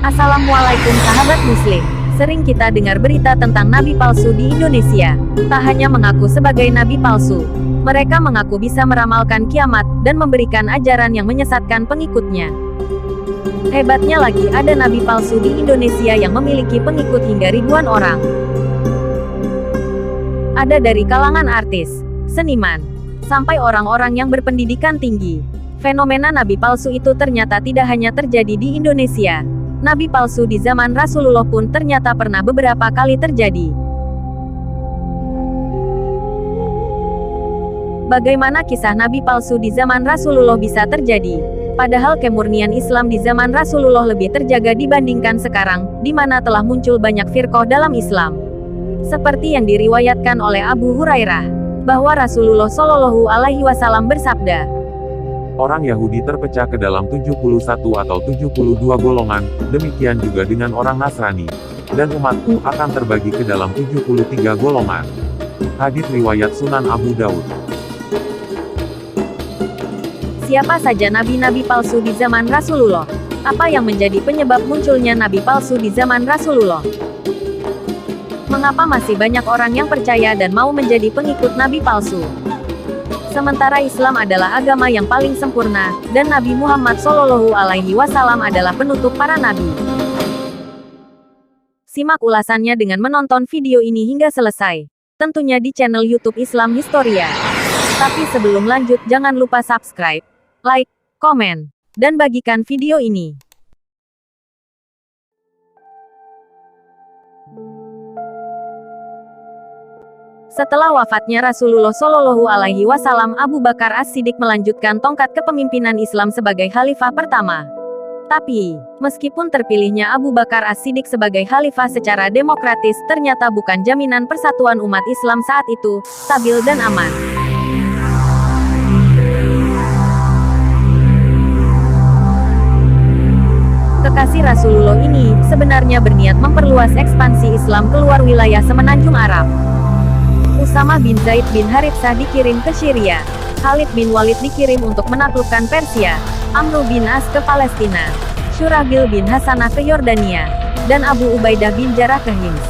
Assalamualaikum sahabat muslim. Sering kita dengar berita tentang nabi palsu di Indonesia. Tak hanya mengaku sebagai nabi palsu, mereka mengaku bisa meramalkan kiamat dan memberikan ajaran yang menyesatkan pengikutnya. Hebatnya lagi, ada nabi palsu di Indonesia yang memiliki pengikut hingga ribuan orang. Ada dari kalangan artis, seniman, sampai orang-orang yang berpendidikan tinggi. Fenomena nabi palsu itu ternyata tidak hanya terjadi di Indonesia. Nabi palsu di zaman Rasulullah pun ternyata pernah beberapa kali terjadi. Bagaimana kisah nabi palsu di zaman Rasulullah bisa terjadi? Padahal kemurnian Islam di zaman Rasulullah lebih terjaga dibandingkan sekarang, di mana telah muncul banyak firqah dalam Islam. Seperti yang diriwayatkan oleh Abu Hurairah, bahwa Rasulullah Shallallahu Alaihi Wasallam bersabda, orang Yahudi terpecah ke dalam 71 atau 72 golongan, demikian juga dengan orang Nasrani. Dan umatku akan terbagi ke dalam 73 golongan. Hadits riwayat Sunan Abu Daud. siapa saja nabi-nabi palsu di zaman Rasulullah? Apa yang menjadi penyebab munculnya nabi palsu di zaman Rasulullah? Mengapa masih banyak orang yang percaya dan mau menjadi pengikut nabi palsu? Sementara Islam adalah agama yang paling sempurna, dan Nabi Muhammad Shallallahu Alaihi Wasallam adalah penutup para nabi. Simak ulasannya dengan menonton video ini hingga selesai. Tentunya di channel YouTube Islam Historia. Tapi sebelum lanjut, jangan lupa subscribe, like, komen, dan bagikan video ini. Setelah wafatnya Rasulullah Shallallahu Alaihi Wasallam, Abu Bakar As-Siddiq melanjutkan tongkat kepemimpinan Islam sebagai khalifah pertama. Tapi, meskipun terpilihnya Abu Bakar As-Siddiq sebagai khalifah secara demokratis, ternyata bukan jaminan persatuan umat Islam saat itu, stabil dan aman. Kekasih Rasulullah ini, sebenarnya berniat memperluas ekspansi Islam keluar wilayah semenanjung Arab. Usama bin Zaid bin Haritsah dikirim ke Syria, Khalid bin Walid dikirim untuk menaklukkan Persia, Amr bin As ke Palestina, Syurahbil bin Hasanah ke Yordania, dan Abu Ubaidah bin Jarrah ke Hims.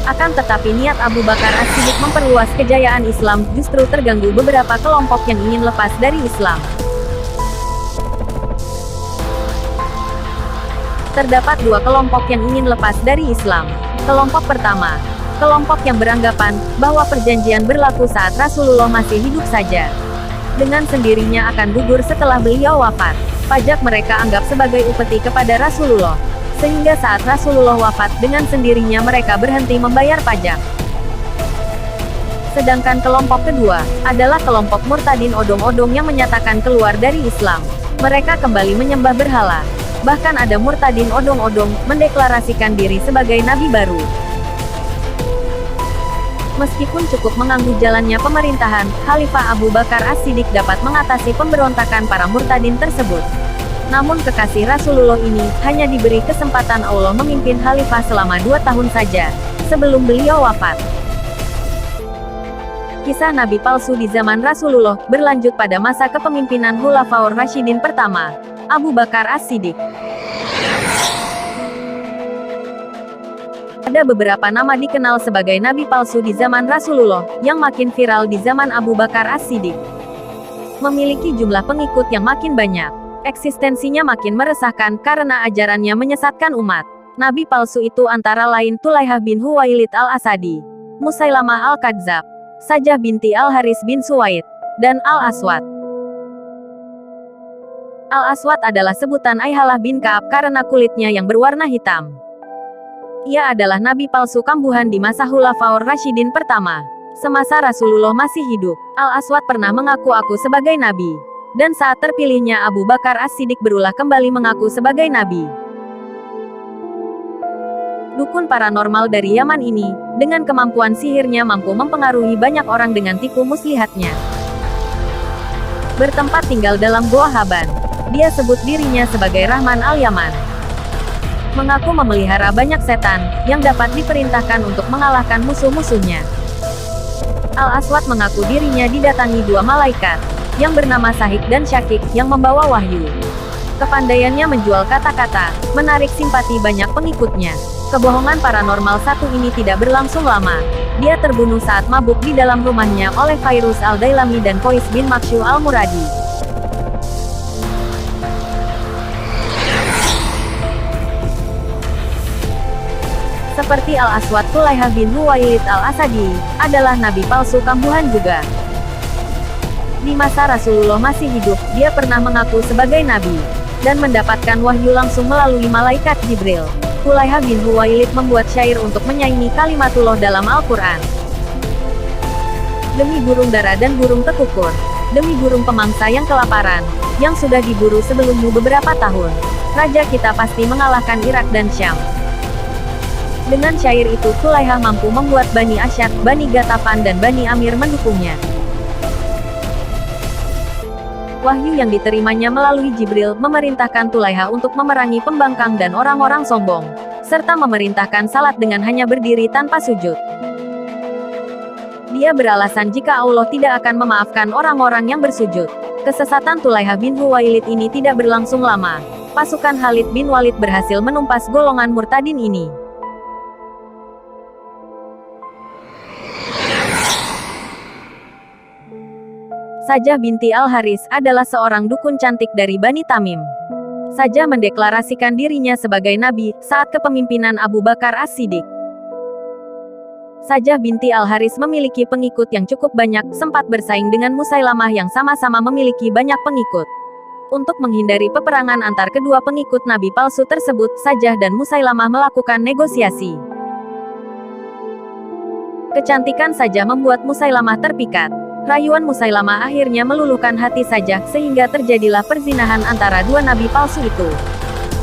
Akan tetapi niat Abu Bakar As-Siddiq memperluas kejayaan Islam justru terganggu beberapa kelompok yang ingin lepas dari Islam. Terdapat dua kelompok yang ingin lepas dari Islam. Kelompok pertama, kelompok yang beranggapan bahwa perjanjian berlaku saat Rasulullah masih hidup saja. Dengan sendirinya akan gugur setelah beliau wafat. Pajak mereka anggap sebagai upeti kepada Rasulullah. Sehingga saat Rasulullah wafat, dengan sendirinya mereka berhenti membayar pajak. Sedangkan kelompok kedua, adalah kelompok murtadin odong-odong yang menyatakan keluar dari Islam. Mereka kembali menyembah berhala. Bahkan ada murtadin odong-odong, mendeklarasikan diri sebagai nabi baru. Meskipun cukup mengganggu jalannya pemerintahan, Khalifah Abu Bakar As-Siddiq dapat mengatasi pemberontakan para murtadin tersebut. Namun kekasih Rasulullah ini, hanya diberi kesempatan Allah memimpin khalifah selama 2 tahun saja, sebelum beliau wafat. Kisah nabi palsu di zaman Rasulullah, berlanjut pada masa kepemimpinan Khulafaur Rasyidin pertama, Abu Bakar As-Siddiq. Ada beberapa nama dikenal sebagai nabi palsu di zaman Rasulullah, yang makin viral di zaman Abu Bakar As-Siddiq. Memiliki jumlah pengikut yang makin banyak. Eksistensinya makin meresahkan karena ajarannya menyesatkan umat. Nabi palsu itu antara lain Tulaihah bin Huwailid al-Asadi, Musailamah al-Kadzab, Sajah binti Al-Haris bin Suwaid, dan Al-Aswad. Al-Aswad adalah sebutan Aihalah bin Ka'ab karena kulitnya yang berwarna hitam. Ia adalah nabi palsu kambuhan di masa Khulafaur Rasyidin pertama. Semasa Rasulullah masih hidup, Al-Aswad pernah mengaku-aku sebagai nabi. Dan saat terpilihnya Abu Bakar As-Siddiq berulah kembali mengaku sebagai nabi. Dukun paranormal dari Yaman ini, dengan kemampuan sihirnya mampu mempengaruhi banyak orang dengan tipu muslihatnya. Bertempat tinggal dalam Goa Haban. Dia sebut dirinya sebagai Rahman al-Yaman. Mengaku memelihara banyak setan, yang dapat diperintahkan untuk mengalahkan musuh-musuhnya. Al-Aswad mengaku dirinya didatangi 2 malaikat, yang bernama Sahik dan Syakik, yang membawa wahyu. Kepandaiannya menjual kata-kata, menarik simpati banyak pengikutnya. Kebohongan paranormal satu ini tidak berlangsung lama. Dia terbunuh saat mabuk di dalam rumahnya oleh Fairuz Al-Dailami dan Kois bin Makshu Al-Muradi. Seperti Al-Aswad Tulaihah bin Huwailid Al-Asadi, adalah nabi palsu kambuhan juga. Di masa Rasulullah masih hidup, dia pernah mengaku sebagai nabi dan mendapatkan wahyu langsung melalui malaikat Jibril. Tulaihah bin Huwailid membuat syair untuk menyaingi kalimatullah dalam Al-Quran. Demi burung dara dan burung tekukur, demi burung pemangsa yang kelaparan, yang sudah diburu sebelummu beberapa tahun, raja kita pasti mengalahkan Irak dan Syam. Dengan syair itu Tulaihah mampu membuat Bani Asyad, Bani Gatafan dan Bani Amir mendukungnya. Wahyu yang diterimanya melalui Jibril memerintahkan Tulaihah untuk memerangi pembangkang dan orang-orang sombong, serta memerintahkan salat dengan hanya berdiri tanpa sujud. Dia beralasan jika Allah tidak akan memaafkan orang-orang yang bersujud. Kesesatan Tulaihah bin Huwailid ini tidak berlangsung lama. Pasukan Khalid bin Walid berhasil menumpas golongan murtadin ini. Sajah binti Al-Haris adalah seorang dukun cantik dari Bani Tamim. Sajah mendeklarasikan dirinya sebagai nabi saat kepemimpinan Abu Bakar As-Siddiq. Sajah binti Al-Haris memiliki pengikut yang cukup banyak, sempat bersaing dengan Musailamah yang sama-sama memiliki banyak pengikut. Untuk menghindari peperangan antar kedua pengikut nabi palsu tersebut, Sajah dan Musailamah melakukan negosiasi. Kecantikan Sajah membuat Musailamah terpikat. Rayuan Musailamah akhirnya meluluhkan hati Sajah sehingga terjadilah perzinahan antara dua nabi palsu itu.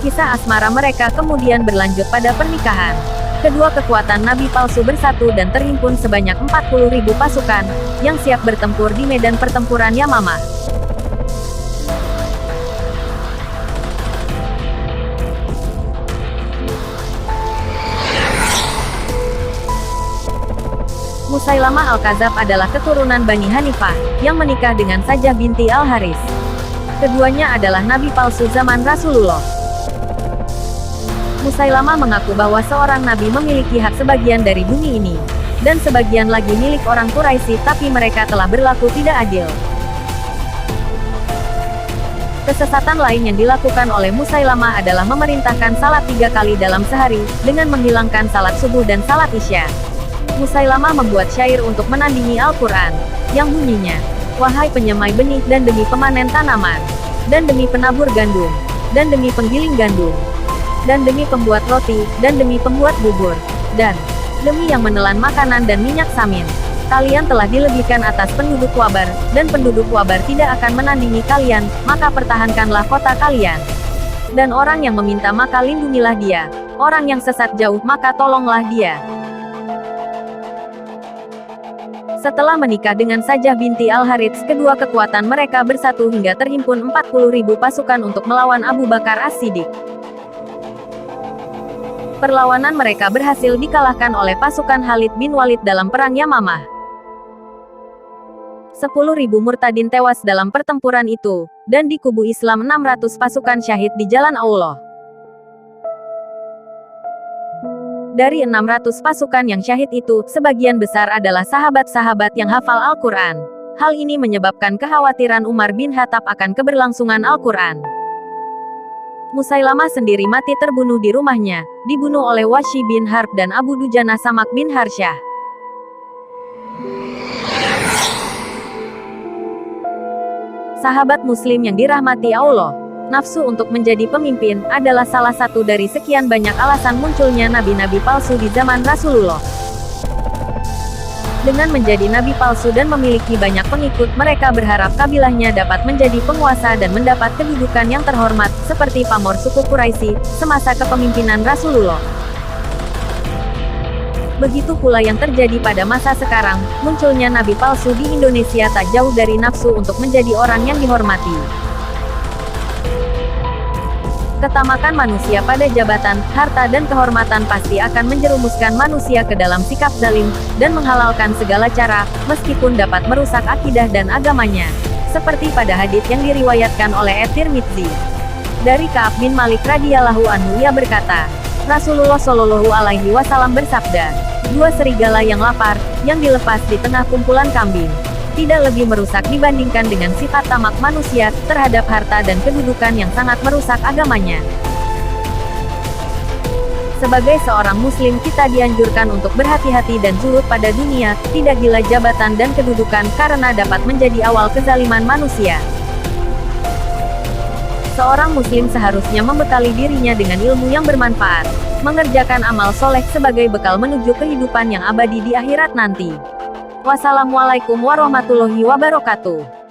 Kisah asmara mereka kemudian berlanjut pada pernikahan. Kedua kekuatan nabi palsu bersatu dan terhimpun sebanyak 40.000 pasukan yang siap bertempur di medan pertempuran Yamamah. Musailamah Al-Kadzab adalah keturunan Bani Hanifah, yang menikah dengan Sajah binti Al-Haris. Keduanya adalah nabi palsu zaman Rasulullah. Musailamah mengaku bahwa seorang nabi memiliki hak sebagian dari bumi ini, dan sebagian lagi milik orang Quraisy, tapi mereka telah berlaku tidak adil. Kesesatan lain yang dilakukan oleh Musailamah adalah memerintahkan salat 3 kali dalam sehari, dengan menghilangkan salat subuh dan salat isya. Musailamah membuat syair untuk menandingi Al-Quran, yang bunyinya, "Wahai penyemai benih dan demi pemanen tanaman, dan demi penabur gandum, dan demi penggiling gandum, dan demi pembuat roti, dan demi pembuat bubur, dan demi yang menelan makanan dan minyak samin, kalian telah dilebihkan atas penduduk Wabar, dan penduduk Wabar tidak akan menandingi kalian, maka pertahankanlah kota kalian. Dan orang yang meminta maka lindungilah dia, orang yang sesat jauh maka tolonglah dia." Setelah menikah dengan Sajah binti Al-Harits, kedua kekuatan mereka bersatu hingga terhimpun 40.000 pasukan untuk melawan Abu Bakar As-Siddiq. Perlawanan mereka berhasil dikalahkan oleh pasukan Khalid bin Walid dalam perang Yamamah. 10.000 murtadin tewas dalam pertempuran itu, dan di kubu Islam 600 pasukan syahid di jalan Allah. Dari 600 pasukan yang syahid itu, sebagian besar adalah sahabat-sahabat yang hafal Al-Quran. Hal ini menyebabkan kekhawatiran Umar bin Khattab akan keberlangsungan Al-Quran. Musailamah sendiri mati terbunuh di rumahnya, dibunuh oleh Wahsy bin Harb dan Abu Dujana Samak bin Harsyah. Sahabat muslim yang dirahmati Allah, nafsu untuk menjadi pemimpin adalah salah satu dari sekian banyak alasan munculnya nabi-nabi palsu di zaman Rasulullah. Dengan menjadi nabi palsu dan memiliki banyak pengikut, mereka berharap kabilahnya dapat menjadi penguasa dan mendapat kedudukan yang terhormat, seperti pamor suku Quraisy semasa kepemimpinan Rasulullah. Begitu pula yang terjadi pada masa sekarang, munculnya nabi palsu di Indonesia tak jauh dari nafsu untuk menjadi orang yang dihormati. Ketamakan manusia pada jabatan, harta dan kehormatan pasti akan menjerumuskan manusia ke dalam sikap zalim, dan menghalalkan segala cara, meskipun dapat merusak akidah dan agamanya. Seperti pada hadits yang diriwayatkan oleh At-Tirmidzi. Dari Ka'ab bin Malik radhiyallahu anhu ia berkata, Rasulullah Shallallahu alaihi wasallam bersabda, dua serigala yang lapar, yang dilepas di tengah kumpulan kambing, tidak lebih merusak dibandingkan dengan sifat tamak manusia terhadap harta dan kedudukan yang sangat merusak agamanya. Sebagai seorang muslim kita dianjurkan untuk berhati-hati dan zuhud pada dunia, tidak gila jabatan dan kedudukan karena dapat menjadi awal kezaliman manusia. Seorang muslim seharusnya membekali dirinya dengan ilmu yang bermanfaat, mengerjakan amal soleh sebagai bekal menuju kehidupan yang abadi di akhirat nanti. Wassalamualaikum warahmatullahi wabarakatuh.